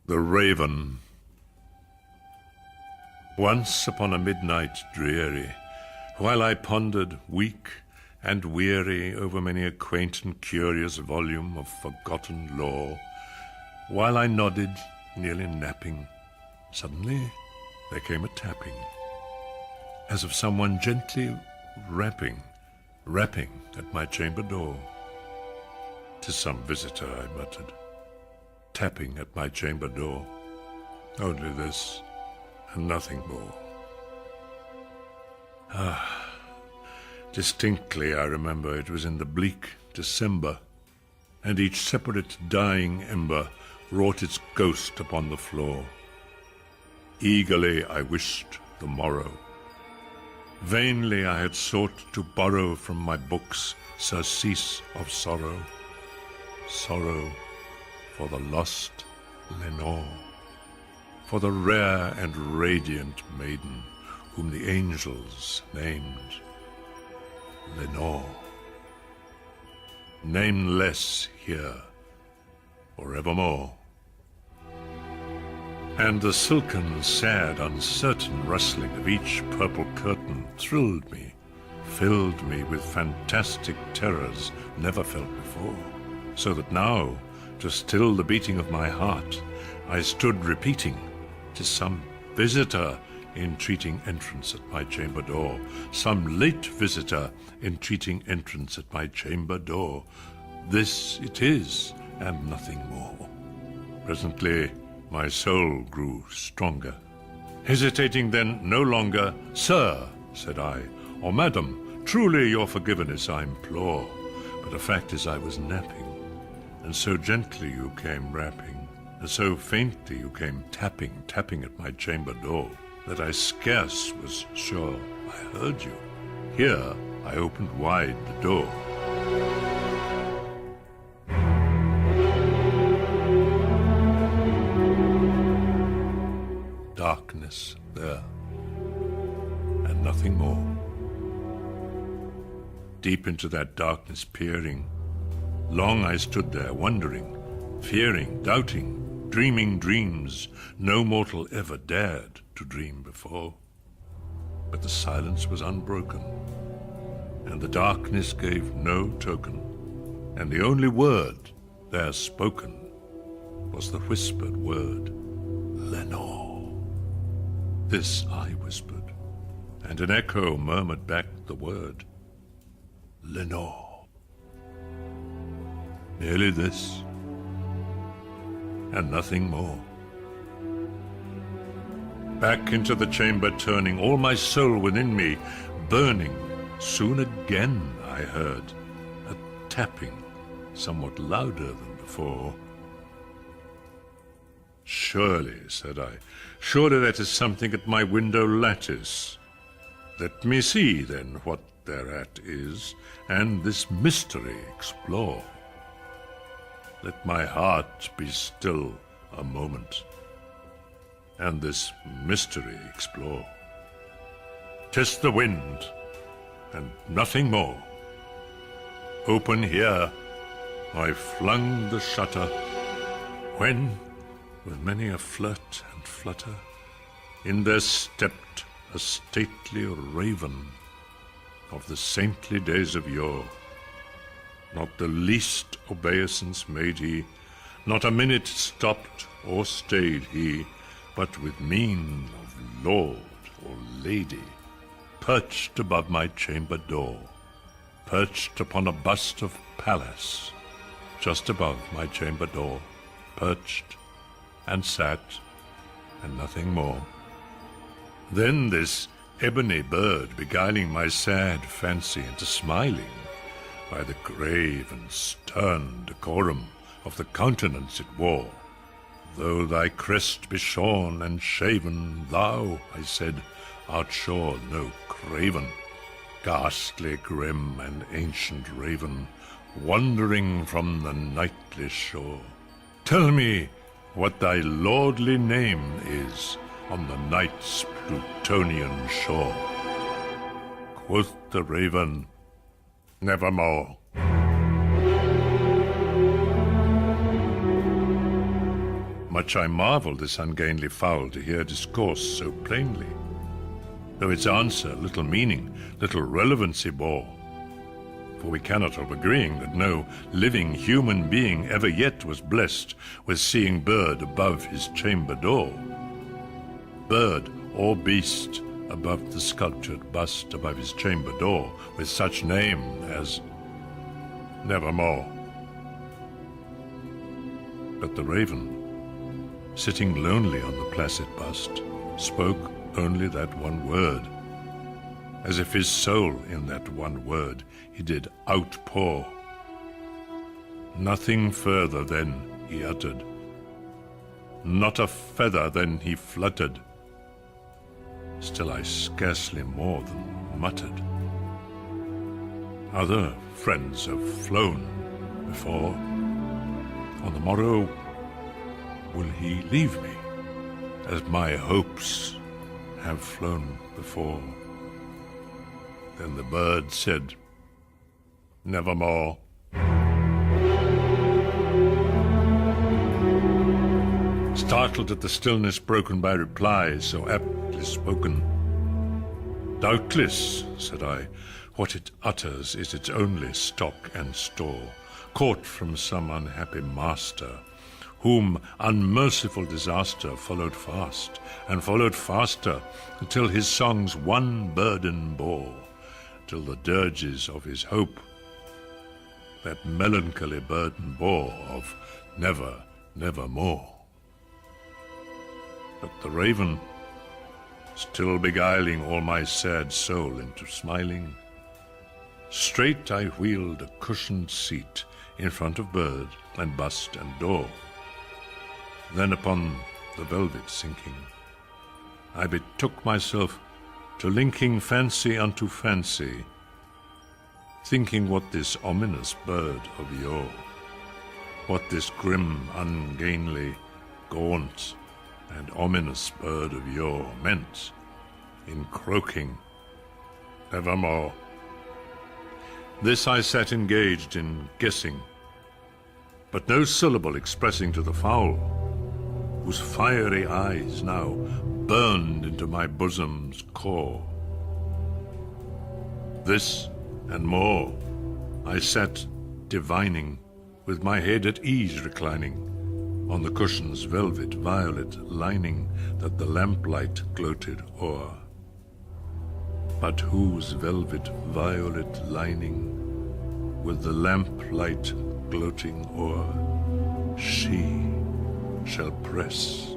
The Raven. Once upon a midnight dreary, while I pondered, weak and weary, over many a quaint and curious volume of forgotten lore, while I nodded, nearly napping, suddenly there came a tapping, as of someone gently rapping at my chamber door. "'Tis some visitor," I muttered, tapping at my chamber door. Only this, and nothing more. Distinctly I remember it was in the bleak December, and each separate dying ember wrought its ghost upon the floor. Eagerly I wished the morrow. Vainly I had sought to borrow from my books surcease of sorrow, sorrow for the lost Lenore, for the rare and radiant maiden whom the angels named Lenore. Nameless here forevermore. And the silken, sad, uncertain rustling of each purple curtain thrilled me, filled me with fantastic terrors never felt before, so that now, to still the beating of my heart, I stood repeating, "'Tis some visitor entreating entrance at my chamber door, some late visitor entreating entrance at my chamber door. This it is, and nothing more." Presently my soul grew stronger. Hesitating then no longer, "Sir," said I, "or Madam, truly your forgiveness I implore, but the fact is I was napping, and so gently you came rapping, and so faintly you came tapping at my chamber door, that I scarce was sure I heard you. Here I opened wide the door." Darkness there, and nothing more. Deep into that darkness peering, long I stood there, wondering, fearing, doubting, dreaming dreams no mortal ever dared to dream before. But the silence was unbroken, and the darkness gave no token, and the only word there spoken was the whispered word, "Lenore." This I whispered, and an echo murmured back the word, "Lenore." Merely this, and nothing more. Back into the chamber turning, all my soul within me burning, soon again I heard a tapping somewhat louder than before. "Surely," said I, "surely that is something at my window lattice. Let me see, then, what thereat is, and this mystery explore. Let my heart be still a moment, and this mystery explore. 'Tis the wind, and nothing more. Open here, I flung the shutter, when, with many a flirt and flutter, in there stepped a stately raven of the saintly days of yore. Not the least obeisance made he, not a minute stopped or stayed he, but with mien of lord or lady, perched above my chamber door, perched upon a bust of Pallas, just above my chamber door, perched and sat, and nothing more. Then this ebony bird, beguiling my sad fancy into smiling, by the grave and stern decorum of the countenance it wore, "Though thy crest be shorn and shaven, thou," I said, "art sure no craven, ghastly, grim, and ancient raven, wandering from the nightly shore. Tell me what thy lordly name is on the night's Plutonian shore." Quoth the raven, "Nevermore." Much I marvelled this ungainly fowl to hear discourse so plainly, though its answer little meaning, little relevancy bore. For we cannot help agreeing that no living human being ever yet was blessed with seeing bird above his chamber door. Bird or beast above the sculptured bust above his chamber door, with such name as Nevermore. But the raven, sitting lonely on the placid bust, spoke only that one word, as if his soul in that one word he did outpour. Nothing further then he uttered, not a feather then he fluttered. Still I scarcely more than muttered. Other friends have flown before. On the morrow will he leave me, as my hopes have flown before? Then the bird said, Nevermore. Startled at the stillness broken by replies so aptly spoken. Doubtless, said I, what it utters is its only stock and store, caught from some unhappy master, whom unmerciful disaster followed fast, and followed faster, until his songs one burden bore, till the dirges of his hope that melancholy burden bore of never, nevermore. But the raven, still beguiling all my sad soul into smiling, straight I wheeled a cushioned seat in front of bird and bust and door. Then upon the velvet sinking, I betook myself to linking fancy unto fancy, thinking what this ominous bird of yore, what this grim, ungainly, gaunt, and ominous bird of yore meant in croaking Nevermore. This I sat engaged in guessing, but no syllable expressing to the fowl, whose fiery eyes now burned into my bosom's core. This and more I sat divining, with my head at ease reclining on the cushion's velvet violet lining that the lamplight gloated o'er. But whose velvet violet lining with the lamplight gloating o'er she shall press,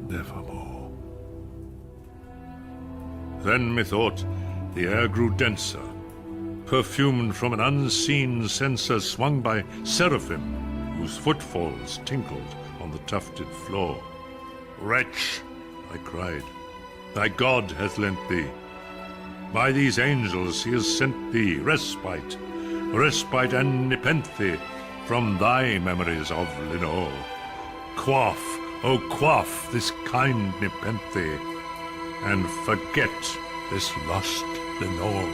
nevermore. Then methought the air grew denser, perfumed from an unseen censer swung by seraphim, whose footfalls tinkled on the tufted floor. Wretch, I cried, thy God hath lent thee. By these angels he has sent thee respite, respite and nepenthe from thy memories of Lenore. Quaff, oh quaff this kind nepenthe, and forget this lost Lenore.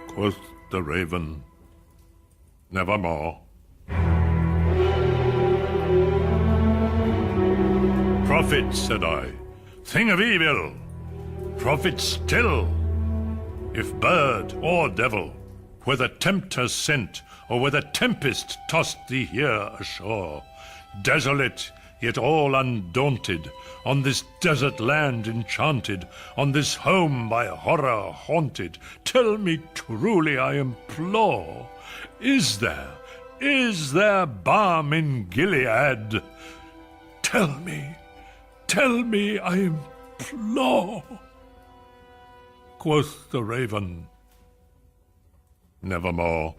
Quoth the raven, Nevermore. Prophet, said I, thing of evil, prophet still, if bird or devil, whether tempter sent, or whether tempest tossed thee here ashore, desolate, yet all undaunted, on this desert land enchanted, on this home by horror haunted, tell me truly, I implore, is there balm in Gilead? Tell me, I implore. Quoth the raven, Nevermore.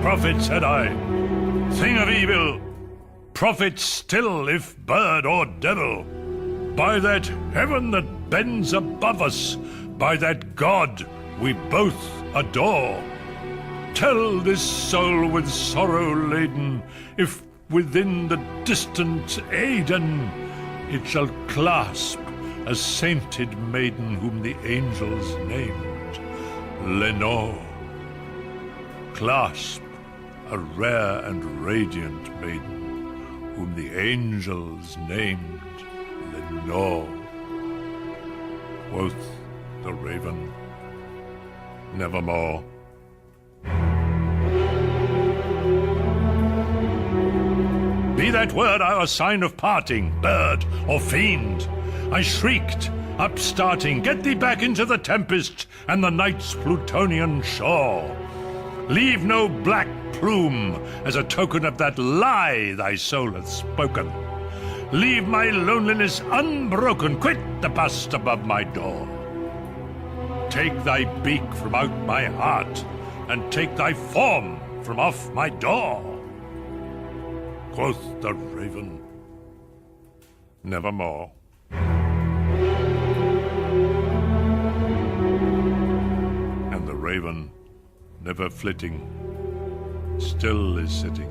Prophet, said I, thing of evil, prophet still, if bird or devil, by that heaven that bends above us, by that God we both adore, tell this soul with sorrow laden, if within the distant Aidenn it shall clasp a sainted maiden whom the angels named Lenore. Clasp a rare and radiant maiden, whom the angels named Lenore. Quoth the raven, nevermore. Be that word our sign of parting, bird or fiend. I shrieked, upstarting, get thee back into the tempest and the night's Plutonian shore. Leave no black plume as a token of that lie thy soul hath spoken. Leave my loneliness unbroken, quit the bust above my door. Take thy beak from out my heart, and take thy form from off my door. Quoth the raven, nevermore. And the raven, never flitting, still is sitting.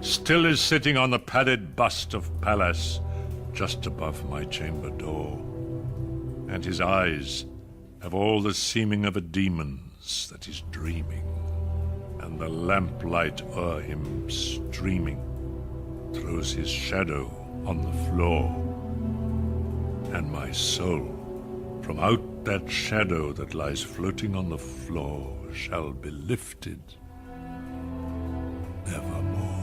Still is sitting on the padded bust of Pallas, just above my chamber door. And his eyes have all the seeming of a demon's that is dreaming, and the lamplight o'er him streaming throws his shadow on the floor. And my soul, from out that shadow that lies floating on the floor, shall be lifted nevermore.